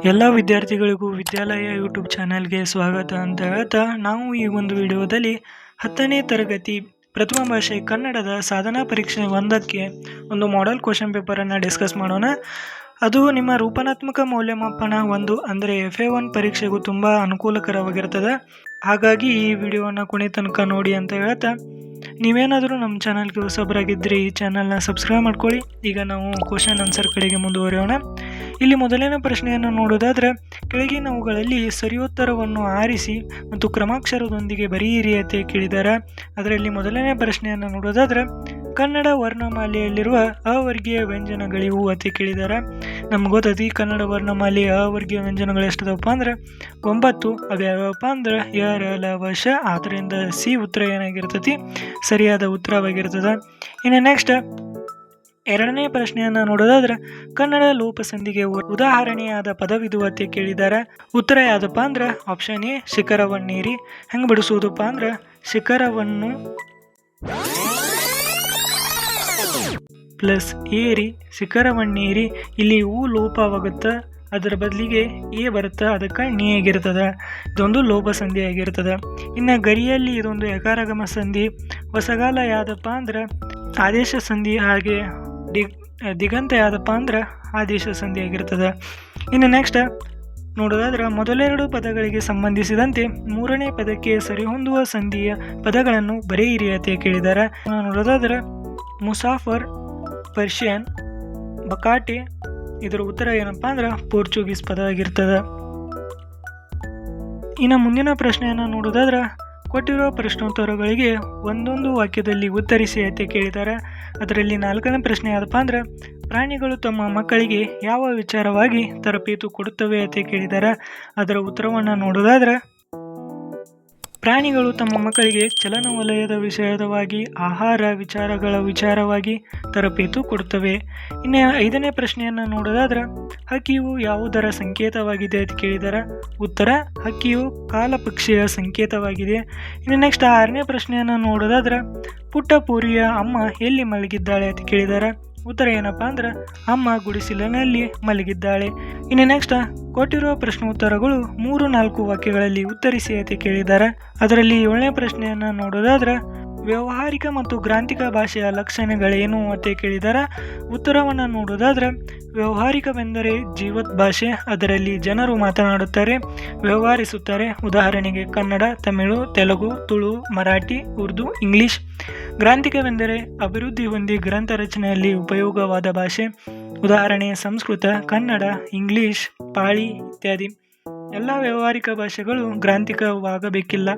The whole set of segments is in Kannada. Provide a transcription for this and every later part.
ಎಲ್ಲ ವಿದ್ಯಾರ್ಥಿಗಳಿಗೂ ವಿದ್ಯಾಲಯ ಯೂಟ್ಯೂಬ್ ಚಾನಲ್ಗೆ ಸ್ವಾಗತ ಅಂತ ಹೇಳ್ತಾ ನಾವು ಈ ಒಂದು ವಿಡಿಯೋದಲ್ಲಿ 10ನೇ ತರಗತಿ ಪ್ರಥಮ ಭಾಷೆ ಕನ್ನಡದ ಸಾಧನಾ ಪರೀಕ್ಷೆ 1ಕ್ಕೆ ಒಂದು ಮಾಡೆಲ್ ಕ್ವೆಶ್ಚನ್ ಪೇಪರನ್ನು ಡಿಸ್ಕಸ್ ಮಾಡೋಣ. ಅದು ನಿಮ್ಮ ರೂಪನಾತ್ಮಕ ಮೌಲ್ಯಮಾಪನ 1 ಅಂದರೆ FA1 ಪರೀಕ್ಷೆಗೂ ತುಂಬ ಅನುಕೂಲಕರವಾಗಿರ್ತದೆ. ಹಾಗಾಗಿ ಈ ವಿಡಿಯೋನ ಕೊನೆ ತನಕ ನೋಡಿ ಅಂತ ಹೇಳ್ತಾ, ನೀವೇನಾದರೂ ನಮ್ಮ ಚಾನಲ್ಗೆ ಹೊಸಬರಾಗಿದ್ದರೆ ಈ ಚಾನಲ್ನ ಸಬ್ಸ್ಕ್ರೈಬ್ ಮಾಡ್ಕೊಳ್ಳಿ. ಈಗ ನಾವು ಕ್ವಶನ್ ಆನ್ಸರ್ ಕಡೆಗೆ ಮುಂದುವರಿಯೋಣ. ಇಲ್ಲಿ ಮೊದಲನೇ ಪ್ರಶ್ನೆಯನ್ನು ನೋಡೋದಾದರೆ, ಕೆಳಗಿನವುಗಳಲ್ಲಿ ಸರಿಯುತ್ತರವನ್ನು ಆರಿಸಿ ಮತ್ತು ಕ್ರಮಾಕ್ಷರದೊಂದಿಗೆ ಬರೆಯಿರಿ ಅಂತ ಕೇಳಿದ್ದಾರೆ. ಅದರಲ್ಲಿ ಮೊದಲನೇ ಪ್ರಶ್ನೆಯನ್ನು ನೋಡೋದಾದರೆ, ಕನ್ನಡ ವರ್ಣಮಾಲೆಯಲ್ಲಿರುವ ಅವರ್ಗೀಯ ವ್ಯಂಜನಗಳಿವು ಅಂತ ಕೇಳಿದ್ದಾರೆ. ನಮ್ಗೆ ಗೊತ್ತೈತಿ ಕನ್ನಡ ವರ್ಣಮಾಲೆ ಅವರ್ಗೀಯ ವ್ಯಂಜನಗಳು ಎಷ್ಟದಪ್ಪ ಅಂದರೆ 9. ಅವ್ಯಾವಪ್ಪ ಅಂದ್ರೆ ಯ ರ ಲ ವ ಶ. ಆದ್ದರಿಂದ ಸಿ ಉತ್ತರ ಏನಾಗಿರ್ತೈತಿ, ಸರಿಯಾದ ಉತ್ತರವಾಗಿರ್ತದೆ. ಇನ್ನು ನೆಕ್ಸ್ಟ್ ಎರಡನೇ ಪ್ರಶ್ನೆಯನ್ನು ನೋಡೋದಾದ್ರೆ, ಕನ್ನಡ ಲೋಪಸಂಧಿಗೆ ಉದಾಹರಣೆಯಾದ ಪದವಿದು ಅಂತ ಕೇಳಿದ್ದಾರೆ. ಉತ್ತರ ಯಾವುದಪ್ಪ ಅಂದ್ರೆ ಆಪ್ಷನ್ ಎ ಶಿಖರವನ್ನೇರಿ. ಹೆಂಗೆ ಬಿಡಿಸೋದಪ್ಪ ಅಂದ್ರೆ ಶಿಖರವನ್ನು ಪ್ಲಸ್ ಏರಿ ಶಿಖರವನ್ನೇರಿ. ಇಲ್ಲಿ ಹೂ ಲೋಪವಾಗುತ್ತೆ, ಅದರ ಬದಲಿಗೆ ಎ ಬರುತ್ತೆ, ಅದಕ್ಕೆ ನಿ ಆಗಿರ್ತದೆ. ಇದೊಂದು ಲೋಪ ಸಂಧಿ ಆಗಿರ್ತದೆ. ಇನ್ನು ಗರಿಯಲ್ಲಿ ಇದೊಂದು ಯಕಾರಗಮ ಸಂಧಿ. ಹೊಸಗಾಲ ಯಾವುದಪ್ಪ ಅಂದ್ರೆ ಆದೇಶ ಸಂಧಿ. ಹಾಗೆ ದಿಗಂತ ಯಾವುದಪ್ಪ ಅಂದ್ರೆ ಆದೇಶ ಸಂಧಿ ಆಗಿರ್ತದೆ. ಇನ್ನು ನೆಕ್ಸ್ಟ್ ನೋಡೋದಾದ್ರೆ, ಮೊದಲೆರಡು ಪದಗಳಿಗೆ ಸಂಬಂಧಿಸಿದಂತೆ ಮೂರನೇ ಪದಕ್ಕೆ ಸರಿಹೊಂದುವ ಸಂಧಿಯ ಪದಗಳನ್ನು ಬರೆಯಿರಿ ಅಂತ ಕೇಳಿದ್ದಾರೆ. ನೋಡೋದಾದ್ರೆ ಮುಸಾಫರ್ ಪರ್ಷಿಯನ್, ಬಕಾಟೆ. ಇದರ ಉತ್ತರ ಏನಪ್ಪ ಅಂದ್ರೆ ಪೋರ್ಚುಗೀಸ್ ಪದ ಆಗಿರ್ತದೆ. ಇನ್ನು ಮುಂದಿನ ಪ್ರಶ್ನೆಯನ್ನು ನೋಡೋದಾದ್ರೆ, ಕೊಟ್ಟಿರುವ ಪ್ರಶ್ನೋತ್ತರಗಳಿಗೆ ಒಂದೊಂದು ವಾಕ್ಯದಲ್ಲಿ ಉತ್ತರಿಸಿ ಅಂತ ಕೇಳಿದ್ದಾರೆ. ಅದರಲ್ಲಿ 4ನೇ ಪ್ರಶ್ನೆ ಯಾವುದಪ್ಪ ಅಂದ್ರೆ, ಪ್ರಾಣಿಗಳು ತಮ್ಮ ಮಕ್ಕಳಿಗೆ ಯಾವ ವಿಚಾರವಾಗಿ ತರಬೇತು ಕೊಡುತ್ತವೆ ಅಂತ ಕೇಳಿದ್ದಾರೆ. ಅದರ ಉತ್ತರವನ್ನು ನೋಡೋದಾದ್ರೆ, ಪ್ರಾಣಿಗಳು ತಮ್ಮ ಮಕ್ಕಳಿಗೆ ಚಲನವಲಯದ ವಿಷಯವಾಗಿ, ಆಹಾರ ವಿಚಾರಗಳ ವಿಚಾರವಾಗಿ ತರಬೇತು ಕೊಡುತ್ತವೆ. ಇನ್ನು 5ನೇ ಪ್ರಶ್ನೆಯನ್ನು ನೋಡೋದಾದ್ರೆ, ಹಕ್ಕಿಯು ಯಾವುದರ ಸಂಕೇತವಾಗಿದೆ ಅಂತ ಕೇಳಿದ್ದಾರೆ. ಉತ್ತರ ಹಕ್ಕಿಯು ಕಾಲಪಕ್ಷಿಯ ಸಂಕೇತವಾಗಿದೆ. ಇನ್ನು ನೆಕ್ಸ್ಟ್ 6ನೇ ಪ್ರಶ್ನೆಯನ್ನು ನೋಡೋದಾದ್ರೆ, ಪುಟ್ಟ ಪೂರಿಯ ಅಮ್ಮ ಎಲ್ಲಿ ಮಲಗಿದ್ದಾಳೆ ಅಂತ ಕೇಳಿದ್ದಾರೆ. ಉತ್ತರ ಏನಪ್ಪ ಅಂದ್ರೆ ಅಮ್ಮ ಗುಡಿಸಿಲಿನಲ್ಲಿ ಮಲಗಿದ್ದಾಳೆ. ಇನ್ನು ನೆಕ್ಸ್ಟ್ ಕೊಟ್ಟಿರುವ ಪ್ರಶ್ನೋತ್ತರಗಳು 3-4 ವಾಕ್ಯಗಳಲ್ಲಿ ಉತ್ತರಿಸಿ ಅಂತ ಕೇಳಿದ್ದಾರೆ. ಅದರಲ್ಲಿ 7ನೇ ಪ್ರಶ್ನೆಯನ್ನು ನೋಡೋದಾದ್ರೆ, ವ್ಯಾವಹಾರಿಕ ಮತ್ತು ಗ್ರಾಂಥಿಕ ಭಾಷೆಯ ಲಕ್ಷಣಗಳೇನು ಅಂತ ಕೇಳಿದ್ದಾರೆ. ಉತ್ತರವನ್ನು ನೋಡೋದಾದ್ರೆ, ವ್ಯಾವಹಾರಿಕವೆಂದರೆ ಜೀವತ್ ಭಾಷೆ. ಅದರಲ್ಲಿ ಜನರು ಮಾತನಾಡುತ್ತಾರೆ, ವ್ಯವಹರಿಸುತ್ತಾರೆ. ಉದಾಹರಣೆಗೆ ಕನ್ನಡ, ತಮಿಳು, ತೆಲುಗು, ತುಳು, ಮರಾಠಿ, ಉರ್ದು, ಇಂಗ್ಲಿಷ್. ಗ್ರಾಂಥಿಕವೆಂದರೆ ಅಭಿವೃದ್ಧಿ ಹೊಂದಿ ಗ್ರಂಥ ರಚನೆಯಲ್ಲಿ ಉಪಯೋಗವಾದ ಭಾಷೆ. ಉದಾಹರಣೆ ಸಂಸ್ಕೃತ, ಕನ್ನಡ, ಇಂಗ್ಲಿಷ್, ಪಾಳಿ ಇತ್ಯಾದಿ. ಎಲ್ಲ ವ್ಯಾವಹಾರಿಕ ಭಾಷೆಗಳು ಗ್ರಾಂಥಿಕವಾಗಬೇಕಿಲ್ಲ.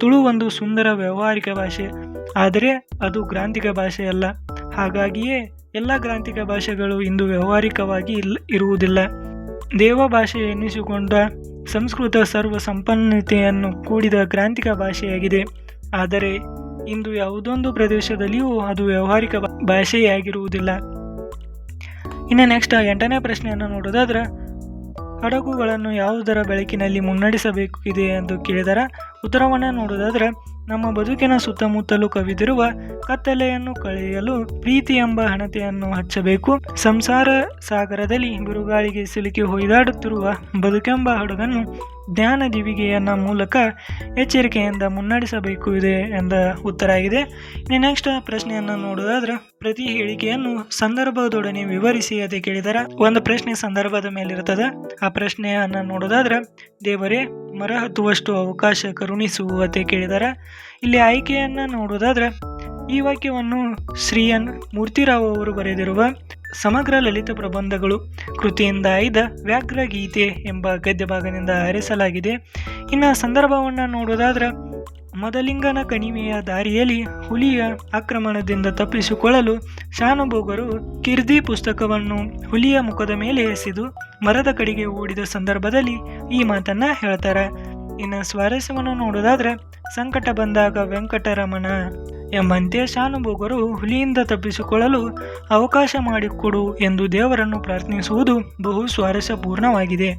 ತುಳು ಒಂದು ಸುಂದರ ವ್ಯಾವಹಾರಿಕ ಭಾಷೆ, ಆದರೆ ಅದು ಗ್ರಾಂಥಿಕ ಭಾಷೆಯಲ್ಲ. ಹಾಗಾಗಿಯೇ ಎಲ್ಲ ಗ್ರಾಂಥಿಕ ಭಾಷೆಗಳು ಇಂದು ವ್ಯಾವಹಾರಿಕವಾಗಿ ಇರುವುದಿಲ್ಲ. ದೇವ ಭಾಷೆ ಎನ್ನಿಸಿಕೊಂಡ ಸಂಸ್ಕೃತ ಸರ್ವ ಸಂಪನ್ನತೆಯನ್ನು ಕೂಡಿದ ಗ್ರಾಂಥಿಕ ಭಾಷೆಯಾಗಿದೆ. ಆದರೆ ಇಂದು ಯಾವುದೊಂದು ಪ್ರದೇಶದಲ್ಲಿಯೂ ಅದು ವ್ಯಾವಹಾರಿಕ ಭಾಷೆಯಾಗಿರುವುದಿಲ್ಲ. ಇನ್ನು ನೆಕ್ಸ್ಟ್ 8ನೇ ಪ್ರಶ್ನೆಯನ್ನು ನೋಡೋದಾದ್ರೆ, ಹಡಗುಗಳನ್ನು ಯಾವುದರ ಬೆಳಕಿನಲ್ಲಿ ಮುನ್ನಡೆಸಬೇಕಿದೆ ಎಂದು ಕೇಳಿದರೆ. ಉತ್ತರವನ್ನು ನೋಡೋದಾದ್ರೆ, ನಮ್ಮ ಬದುಕಿನ ಸುತ್ತಮುತ್ತಲೂ ಕವಿದಿರುವ ಕತ್ತಲೆಯನ್ನು ಕಳೆಯಲು ಪ್ರೀತಿ ಎಂಬ ಹಣತೆಯನ್ನು ಹಚ್ಚಬೇಕು. ಸಂಸಾರ ಸಾಗರದಲ್ಲಿ ಬಿರುಗಾಳಿಗೆ ಸಿಲುಕಿ ಹೊಯ್ದಾಡುತ್ತಿರುವ ಬದುಕೆಂಬ ಹಡಗನ್ನು ಜ್ಞಾನ ದಿವಿಗೆಯನ್ನ ಮೂಲಕ ಎಚ್ಚರಿಕೆಯಿಂದ ಮುನ್ನಡೆಸಬೇಕು ಇದೆ ಎಂದ ಉತ್ತರ ಆಗಿದೆ. ಇನ್ನು ನೆಕ್ಸ್ಟ್ ಪ್ರಶ್ನೆಯನ್ನು ನೋಡೋದಾದ್ರೆ, ಪ್ರತಿ ಹೇಳಿಕೆಯನ್ನು ಸಂದರ್ಭದೊಡನೆ ವಿವರಿಸಿ ಅಂತ ಕೇಳಿದರೆ. ಒಂದು ಪ್ರಶ್ನೆ ಸಂದರ್ಭದ ಮೇಲಿರ್ತದೆ. ಆ ಪ್ರಶ್ನೆಯನ್ನು ನೋಡೋದಾದ್ರೆ, ದೇವರೇ ಮರ ಹತ್ತುವಷ್ಟು ಅವಕಾಶ ಕರುಣಿಸು ಅಂತ ಕೇಳಿದ್ದಾರೆ. ಇಲ್ಲಿ ಆಯ್ಕೆಯನ್ನು ನೋಡೋದಾದ್ರೆ, ಈ ವಾಕ್ಯವನ್ನು ಶ್ರೀ ಎನ್ ಮೂರ್ತಿರಾವ್ ಅವರು ಬರೆದಿರುವ ಸಮಗ್ರ ಲಲಿತ ಪ್ರಬಂಧಗಳು ಕೃತಿಯಿಂದ ಆಯ್ದ ವ್ಯಾಘ್ರ ಗೀತೆ ಎಂಬ ಗದ್ಯ ಭಾಗದಿಂದ ಆರಿಸಲಾಗಿದೆ. ಇನ್ನು ಸಂದರ್ಭವನ್ನು ನೋಡೋದಾದ್ರೆ, ಮದಲಿಂಗನ ಕಣಿವೆಯ ದಾರಿಯಲ್ಲಿ ಹುಲಿಯ ಆಕ್ರಮಣದಿಂದ ತಪ್ಪಿಸಿಕೊಳ್ಳಲು ಶಾನುಭೋಗರು ಕಿರ್ದಿ ಪುಸ್ತಕವನ್ನು ಹುಲಿಯ ಮುಖದ ಮೇಲೆ ಎಸೆದು ಮರದ ಕಡೆಗೆ ಓಡಿದ ಸಂದರ್ಭದಲ್ಲಿ ಈ ಮಾತನ್ನ ಹೇಳ್ತಾರೆ. ಇನ್ನು ಸ್ವಾರಸ್ಯವನ್ನು ನೋಡೋದಾದ್ರೆ, ಸಂಕಟ ಬಂದಾಗ ವೆಂಕಟರಮಣ ಎಂಬಂತೆ ಶಾನುಭೋಗರು ಹುಲಿಯಿಂದ ತಪ್ಪಿಸಿಕೊಳ್ಳಲು ಅವಕಾಶ ಮಾಡಿಕೊಡು ಎಂದು ದೇವರನ್ನು ಪ್ರಾರ್ಥಿಸುವುದು ಬಹು ಸ್ವಾರಸ್ಯಪೂರ್ಣವಾಗಿದೆ.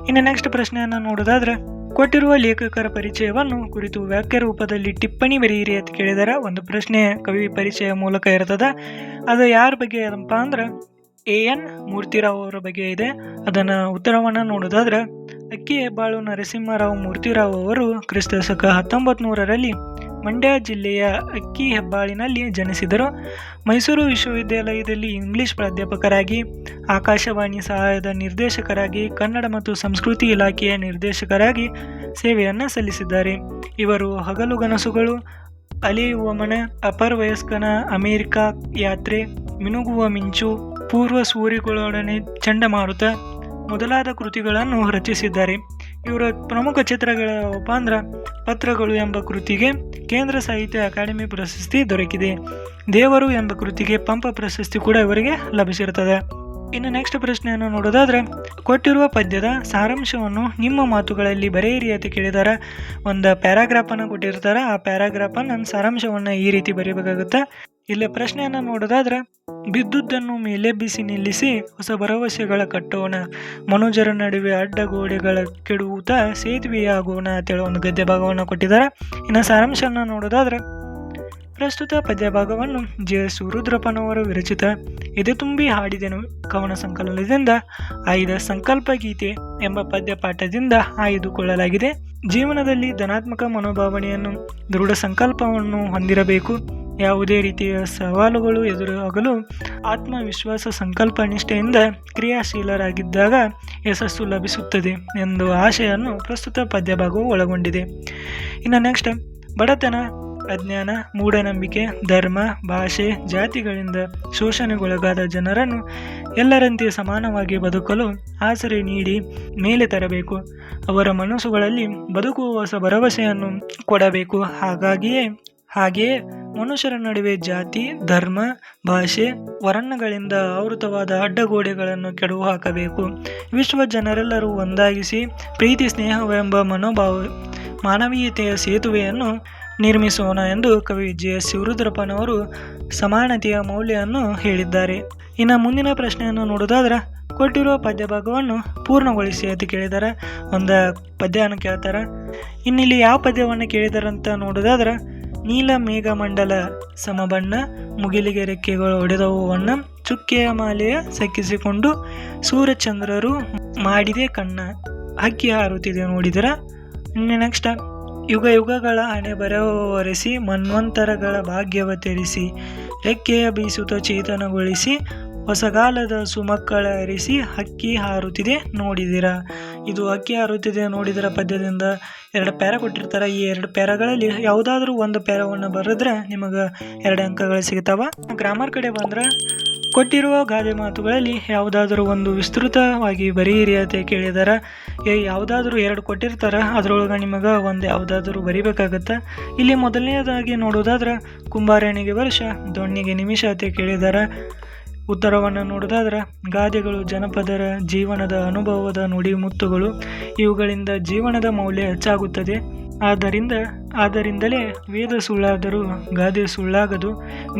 ಇನ್ನು ನೆಕ್ಸ್ಟ್ ಪ್ರಶ್ನೆಯನ್ನು ನೋಡೋದಾದ್ರೆ, ಕೊಟ್ಟಿರುವ ಲೇಖಕರ ಪರಿಚಯವನ್ನು ಕುರಿತು ವಾಕ್ಯ ರೂಪದಲ್ಲಿ ಟಿಪ್ಪಣಿ ಬರೆಯಿರಿ ಅಂತ ಕೇಳಿದರೆ. ಒಂದು ಪ್ರಶ್ನೆ ಕವಿ ಪರಿಚಯ ಮೂಲಕ ಇರ್ತದೆ. ಅದು ಯಾರ ಬಗ್ಗೆ ಏನಪ್ಪ ಅಂದ್ರೆ ಎನ್ ಮೂರ್ತಿರಾವ್ ಅವರ ಬಗ್ಗೆ ಇದೆ. ಅದನ್ನು ಉತ್ತರವನ್ನು ನೋಡೋದಾದ್ರೆ ಅಕ್ಕಿ ಹೆಬ್ಬಾಳು ನರಸಿಂಹರಾವ್ ಮೂರ್ತಿರಾವ್ ಅವರು ಕ್ರಿಸ್ತ ಶಕ 1900ರಲ್ಲಿ ಮಂಡ್ಯ ಜಿಲ್ಲೆಯ ಅಕ್ಕಿ ಹೆಬ್ಬಾಳಿನಲ್ಲಿ ಜನಿಸಿದರು. ಮೈಸೂರು ವಿಶ್ವವಿದ್ಯಾಲಯದಲ್ಲಿ ಇಂಗ್ಲಿಷ್ ಪ್ರಾಧ್ಯಾಪಕರಾಗಿ, ಆಕಾಶವಾಣಿ ಸಹಾಯದ ನಿರ್ದೇಶಕರಾಗಿ, ಕನ್ನಡ ಮತ್ತು ಸಂಸ್ಕೃತಿ ಇಲಾಖೆಯ ನಿರ್ದೇಶಕರಾಗಿ ಸೇವೆಯನ್ನು ಸಲ್ಲಿಸಿದ್ದಾರೆ. ಇವರು ಹಗಲುಗನಸುಗಳು, ಅಲೆಯುವ ಮನ, ಅಪರವಯಸ್ಕನ ಅಮೆರಿಕ ಯಾತ್ರೆ, ಮಿನುಗುವ ಮಿಂಚು, ಪೂರ್ವ ಸೂರ್ಯಗಳೊಡನೆ ಚಂಡಮಾರುತ ಮೊದಲಾದ ಕೃತಿಗಳನ್ನು ರಚಿಸಿದ್ದಾರೆ. ಇವರ ಪ್ರಮುಖ ಚಿತ್ರಗಳ ಯಾವಪ್ಪ ಅಂದ್ರೆ ಪತ್ರಗಳು ಎಂಬ ಕೃತಿಗೆ ಕೇಂದ್ರ ಸಾಹಿತ್ಯ ಅಕಾಡೆಮಿ ಪ್ರಶಸ್ತಿ ದೊರಕಿದೆ. ದೇವರು ಎಂಬ ಕೃತಿಗೆ ಪಂಪ ಪ್ರಶಸ್ತಿ ಕೂಡ ಇವರಿಗೆ ಲಭಿಸಿರುತ್ತದೆ. ಇನ್ನು ನೆಕ್ಸ್ಟ್ ಪ್ರಶ್ನೆಯನ್ನು ನೋಡೋದಾದ್ರೆ, ಕೊಟ್ಟಿರುವ ಪದ್ಯದ ಸಾರಾಂಶವನ್ನು ನಿಮ್ಮ ಮಾತುಗಳಲ್ಲಿ ಬರೆಯಿರಿ ಅಂತ ಕೇಳಿದಾರೆ. ಒಂದು ಪ್ಯಾರಾಗ್ರಾಫನ್ನು ಕೊಟ್ಟಿರ್ತಾರೆ. ಆ ಪ್ಯಾರಾಗ್ರಾಫನ್ನು ಸಾರಾಂಶವನ್ನು ಈ ರೀತಿ ಬರೀಬೇಕಾಗುತ್ತೆ. ಇಲ್ಲಿ ಪ್ರಶ್ನೆಯನ್ನು ನೋಡೋದಾದ್ರೆ, ಬಿದ್ದುದನ್ನು ಮೇಲೆಬ್ಬಿಸಿ ನಿಲ್ಲಿಸಿ ಹೊಸ ಭರವಸೆಗಳ ಕಟ್ಟೋಣ, ಮನುಜರ ನಡುವೆ ಅಡ್ಡಗೋಡೆಗಳ ಕೆಡುವುತ ಸೇತುವೆಯಾಗೋಣ ಅಂತೇಳಿ ಒಂದು ಗದ್ಯ ಭಾಗವನ್ನು ಕೊಟ್ಟಿದ್ದಾರೆ. ಇನ್ನು ಸಾರಾಂಶವನ್ನು ನೋಡೋದಾದ್ರೆ, ಪ್ರಸ್ತುತ ಪದ್ಯ ಭಾಗವನ್ನು ಜೆ.ಎಸ್. ರುದ್ರಪ್ಪನವರು ವಿರಚಿತ ಎದೆ ತುಂಬಿ ಹಾಡಿದೆನು ಕವನ ಸಂಕಲನದಿಂದ ಆಯ್ದ ಸಂಕಲ್ಪ ಗೀತೆ ಎಂಬ ಪದ್ಯ ಪಾಠದಿಂದ ಆಯ್ದುಕೊಳ್ಳಲಾಗಿದೆ. ಜೀವನದಲ್ಲಿ ಧನಾತ್ಮಕ ಮನೋಭಾವನೆಯನ್ನು, ದೃಢ ಸಂಕಲ್ಪವನ್ನು ಹೊಂದಿರಬೇಕು. ಯಾವುದೇ ರೀತಿಯ ಸವಾಲುಗಳು ಎದುರಾಗಲು ಆತ್ಮವಿಶ್ವಾಸ, ಸಂಕಲ್ಪ ನಿಷ್ಠೆಯಿಂದ ಕ್ರಿಯಾಶೀಲರಾಗಿದ್ದಾಗ ಯಶಸ್ಸು ಲಭಿಸುತ್ತದೆ ಎಂದು ಆಶೆಯನ್ನು ಪ್ರಸ್ತುತ ಪದ್ಯ ಭಾಗವು ಒಳಗೊಂಡಿದೆ. ಇನ್ನು ನೆಕ್ಸ್ಟ್, ಬಡತನ, ಅಜ್ಞಾನ, ಮೂಢನಂಬಿಕೆ, ಧರ್ಮ, ಭಾಷೆ, ಜಾತಿಗಳಿಂದ ಶೋಷಣೆಗೊಳಗಾದ ಜನರನ್ನು ಎಲ್ಲರಂತೆ ಸಮಾನವಾಗಿ ಬದುಕಲು ಆಸರೆ ನೀಡಿ ಮೇಲೆ ತರಬೇಕು. ಅವರ ಮನಸ್ಸುಗಳಲ್ಲಿ ಬದುಕುವ ಹೊಸ ಭರವಸೆಯನ್ನು ಕೊಡಬೇಕು. ಹಾಗೆಯೇ ಮನುಷ್ಯರ ನಡುವೆ ಜಾತಿ, ಧರ್ಮ, ಭಾಷೆ, ವರ್ಣಗಳಿಂದ ಆವೃತವಾದ ಅಡ್ಡಗೋಡೆಗಳನ್ನು ಕೆಡವು ಹಾಕಬೇಕು. ವಿಶ್ವ ಜನರೆಲ್ಲರೂ ಒಂದಾಗಿಸಿ ಪ್ರೀತಿ, ಸ್ನೇಹವೆಂಬ ಮಾನವೀಯತೆಯ ಸೇತುವೆಯನ್ನು ನಿರ್ಮಿಸೋಣ ಎಂದು ಕವಿ ಜೆ.ಎಸ್. ರುದ್ರಪ್ಪನವರು ಸಮಾನತೆಯ ಮೌಲ್ಯವನ್ನು ಹೇಳಿದ್ದಾರೆ. ಇನ್ನು ಮುಂದಿನ ಪ್ರಶ್ನೆಯನ್ನು ನೋಡೋದಾದ್ರೆ, ಕೊಟ್ಟಿರುವ ಪದ್ಯ ಭಾಗವನ್ನು ಪೂರ್ಣಗೊಳಿಸಿ ಅಂತ ಕೇಳಿದ್ದಾರೆ. ಒಂದು ಪದ್ಯವನ್ನು ಕೇಳ್ತಾರೆ. ಇನ್ನಿಲ್ಲಿ ಯಾವ ಪದ್ಯವನ್ನು ಕೇಳಿದಾರೆ ಅಂತ ನೋಡೋದಾದ್ರೆ, ನೀಲ ಮೇಘಮಂಡಲ ಸಮಬಣ್ಣ, ಮುಗಿಲಿಗೆ ರೆಕ್ಕೆಗಳು ಹೊಡೆದವು ವಣ್ಣ, ಚುಕ್ಕೆಯ ಮಾಲೆಯ ಸಕ್ಕಿಸಿಕೊಂಡು ಸೂರ್ಯಚಂದ್ರರು ಮಾಡಿದೆ ಕಣ್ಣ, ಹಕ್ಕಿ ಹಾರುತ್ತಿದೆ ನೋಡಿದರ. ನೆಕ್ಸ್ಟ್, ಯುಗ ಯುಗಗಳ ಹಣೆ ಬರವರೆಸಿ, ಮನ್ವಂತರಗಳ ಭಾಗ್ಯವ ತೆರಿಸಿ, ರೆಕ್ಕೆಯ ಬೀಸುತ್ತ ಚೇತನಗೊಳಿಸಿ, ಹೊಸಗಾಲದ ಸುಮಕ್ಕಳ ಅರಿಸಿ, ಹಕ್ಕಿ ಹಾರುತ್ತಿದೆ ನೋಡಿದಿರ. ಇದು ಹಕ್ಕಿ ಹಾರುತ್ತಿದೆ ನೋಡಿದರ ಪದ್ಯದಿಂದ 2 ಪ್ಯಾರ ಕೊಟ್ಟಿರ್ತಾರೆ. ಈ 2 ಪ್ಯಾರಗಳಲ್ಲಿ ಯಾವುದಾದ್ರೂ ಒಂದು ಪ್ಯಾರವನ್ನು ಬರೆದ್ರೆ ನಿಮಗೆ 2 ಅಂಕಗಳು ಸಿಗ್ತಾವ. ಗ್ರಾಮರ್ ಕಡೆ ಬಂದ್ರೆ, ಕೊಟ್ಟಿರುವ ಗಾದೆ ಮಾತುಗಳಲ್ಲಿ ಯಾವುದಾದ್ರೂ ಒಂದು ವಿಸ್ತೃತವಾಗಿ ಬರೆಯಿರಿ ಅಂತ ಕೇಳಿದಾರೆ. ಯಾವುದಾದ್ರೂ 2 ಕೊಟ್ಟಿರ್ತಾರೆ. ಅದರೊಳಗೆ ನಿಮಗೆ ಒಂದು ಯಾವುದಾದ್ರೂ ಬರಿಬೇಕಾಗತ್ತೆ. ಇಲ್ಲಿ ಮೊದಲನೇದಾಗಿ ನೋಡೋದಾದ್ರೆ, ಕುಂಬಾರನಿಗೆ ವರ್ಷ, ದೊಣ್ಣಿಗೆ ನಿಮಿಷ ಅಂತ ಕೇಳಿದ್ದಾರೆ. ಉತ್ತರವನ್ನು ನೋಡೋದಾದ್ರೆ, ಗಾದೆಗಳು ಜನಪದರ ಜೀವನದ ಅನುಭವದ ನುಡಿಮುತ್ತುಗಳು. ಇವುಗಳಿಂದ ಜೀವನದ ಮೌಲ್ಯ ಹೆಚ್ಚಾಗುತ್ತದೆ. ಆದ್ದರಿಂದಲೇ ವೇದ ಸುಳ್ಳಾದರೂ ಗಾದೆ ಸುಳ್ಳಾಗದು,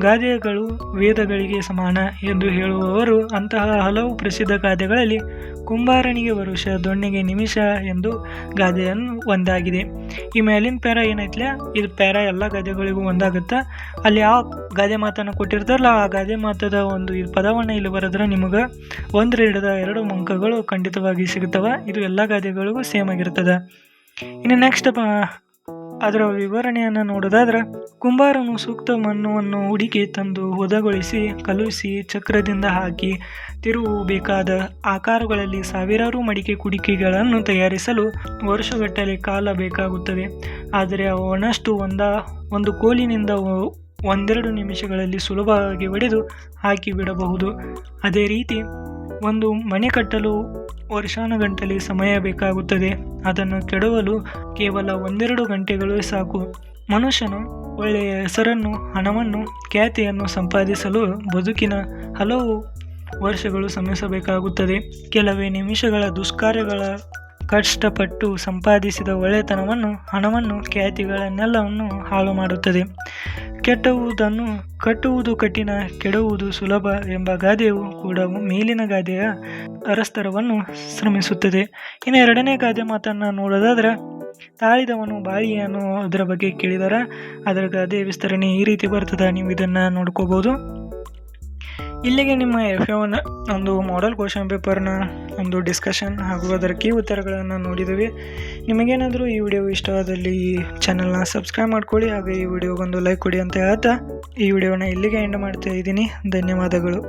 ಗಾದೆಗಳು ವೇದಗಳಿಗೆ ಸಮಾನ ಎಂದು ಹೇಳುವವರು ಅಂತಹ ಹಲವು ಪ್ರಸಿದ್ಧ ಗಾದೆಗಳಲ್ಲಿ ಕುಂಬಾರನಿಗೆ ವರುಷ, ದೊಣ್ಣೆಗೆ ನಿಮಿಷ ಎಂದು ಗಾದೆಯನ್ನು ಒಂದಾಗಿದೆ. ಈ ಮೇಲಿನ ಪ್ಯಾರ ಏನೈತಿಲ್ಲ, ಇದು ಪ್ಯಾರ ಎಲ್ಲ ಗಾದೆಗಳಿಗೂ ಒಂದಾಗುತ್ತೆ. ಅಲ್ಲಿ ಯಾವ ಗಾದೆ ಮಾತನ್ನು ಕೊಟ್ಟಿರ್ತಾರಲ್ಲ, ಆ ಗಾದೆ ಮಾತದ ಒಂದು ಪದವನ್ನು ಇಲ್ಲಿ ಬರೆದ್ರೆ ನಿಮಗೆ 1-2 ಅಂಕಗಳು ಖಂಡಿತವಾಗಿ ಸಿಗುತ್ತವೆ. ಇದು ಎಲ್ಲ ಗಾದೆಗಳಿಗೂ ಸೇಮ್ ಆಗಿರ್ತದೆ. ಇನ್ನು ನೆಕ್ಸ್ಟ್ ಅದರ ವಿವರಣೆಯನ್ನು ನೋಡೋದಾದ್ರೆ, ಕುಂಬಾರನು ಸೂಕ್ತ ಮಣ್ಣನ್ನು ಹುಡುಕಿ ತಂದು ಹೊದಗೊಳಿಸಿ ಕಲುಹಿಸಿ ಚಕ್ರದಿಂದ ಹಾಕಿ ತಿರುಗಬೇಕಾದ ಆಕಾರಗಳಲ್ಲಿ ಸಾವಿರಾರು ಮಡಿಕೆ ಕುಡಿಕೆಗಳನ್ನು ತಯಾರಿಸಲು ವರ್ಷಗಟ್ಟಲೆ ಕಾಲ ಬೇಕಾಗುತ್ತದೆ. ಆದರೆ ಅವನಷ್ಟು ಒಂದು ಕೋಲಿನಿಂದ 1-2 ನಿಮಿಷಗಳಲ್ಲಿ ಸುಲಭವಾಗಿ ಒಡೆದು ಹಾಕಿ ಬಿಡಬಹುದು. ಅದೇ ರೀತಿ ಒಂದು ಮನೆ ಕಟ್ಟಲು ವರ್ಷಾನುಗಟ್ಟಲೆ ಸಮಯ ಬೇಕಾಗುತ್ತದೆ. ಅದನ್ನು ಕೆಡವಲು ಕೇವಲ 1-2 ಗಂಟೆಗಳು ಸಾಕು. ಮನುಷ್ಯನು ಒಳ್ಳೆಯ ಹೆಸರನ್ನು, ಹಣವನ್ನು, ಖ್ಯಾತಿಯನ್ನು ಸಂಪಾದಿಸಲು ಬದುಕಿನ ಹಲವು ವರ್ಷಗಳು ಶ್ರಮಿಸಬೇಕಾಗುತ್ತದೆ. ಕೆಲವೇ ನಿಮಿಷಗಳ ದುಷ್ಕಾರ್ಯಗಳ ಕಷ್ಟಪಟ್ಟು ಸಂಪಾದಿಸಿದ ಒಳ್ಳೆತನವನ್ನು, ಹಣವನ್ನು, ಖ್ಯಾತಿಗಳನ್ನೆಲ್ಲವನ್ನು ಹಾಳು ಮಾಡುತ್ತದೆ. ಕೆಟ್ಟುವುದನ್ನು ಕಟ್ಟುವುದು ಕಠಿಣ, ಕೆಡುವುದು ಸುಲಭ ಎಂಬ ಗಾದೆಯು ಕೂಡ ಮೇಲಿನ ಗಾದೆಯ ಅರಸ್ತರವನ್ನು ಶ್ರಮಿಸುತ್ತದೆ. ಇನ್ನು 2ನೇ ಗಾದೆ ಮಾತನ್ನು ನೋಡೋದಾದ್ರೆ, ತಾಳಿದವನು ಬಾಳಿಯನ್ನು ಅದರ ಬಗ್ಗೆ ಕೇಳಿದಾರೆ. ಅದರ ಗಾದೆ ವಿಸ್ತರಣೆ ಈ ರೀತಿ ಬರ್ತದೆ, ನೀವು ಇದನ್ನು ನೋಡ್ಕೋಬಹುದು. ಇಲ್ಲಿಗೆ ನಿಮ್ಮ FA1 ಒಂದು ಮಾಡೆಲ್ ಕ್ವಶನ್ ಪೇಪರ್ನ ಒಂದು ಡಿಸ್ಕಷನ್ ಹಾಗೂ ಅದರ ಕೀ ಉತ್ತರಗಳನ್ನು ನೋಡಿದ್ದೀವಿ. ನಿಮಗೇನಾದರೂ ಈ ವಿಡಿಯೋ ಇಷ್ಟವಾದಲ್ಲಿ ಈ ಚಾನಲ್ನ ಸಬ್ಸ್ಕ್ರೈಬ್ ಮಾಡ್ಕೊಳ್ಳಿ ಹಾಗೂ ಈ ವಿಡಿಯೋಗೊಂದು ಲೈಕ್ ಕೊಡಿ ಅಂತ ಹೇಳ್ತಾ ಈ ವಿಡಿಯೋನ ಇಲ್ಲಿಗೆ ಎಂಡ್ ಮಾಡ್ತಾ ಇದ್ದೀನಿ. ಧನ್ಯವಾದಗಳು.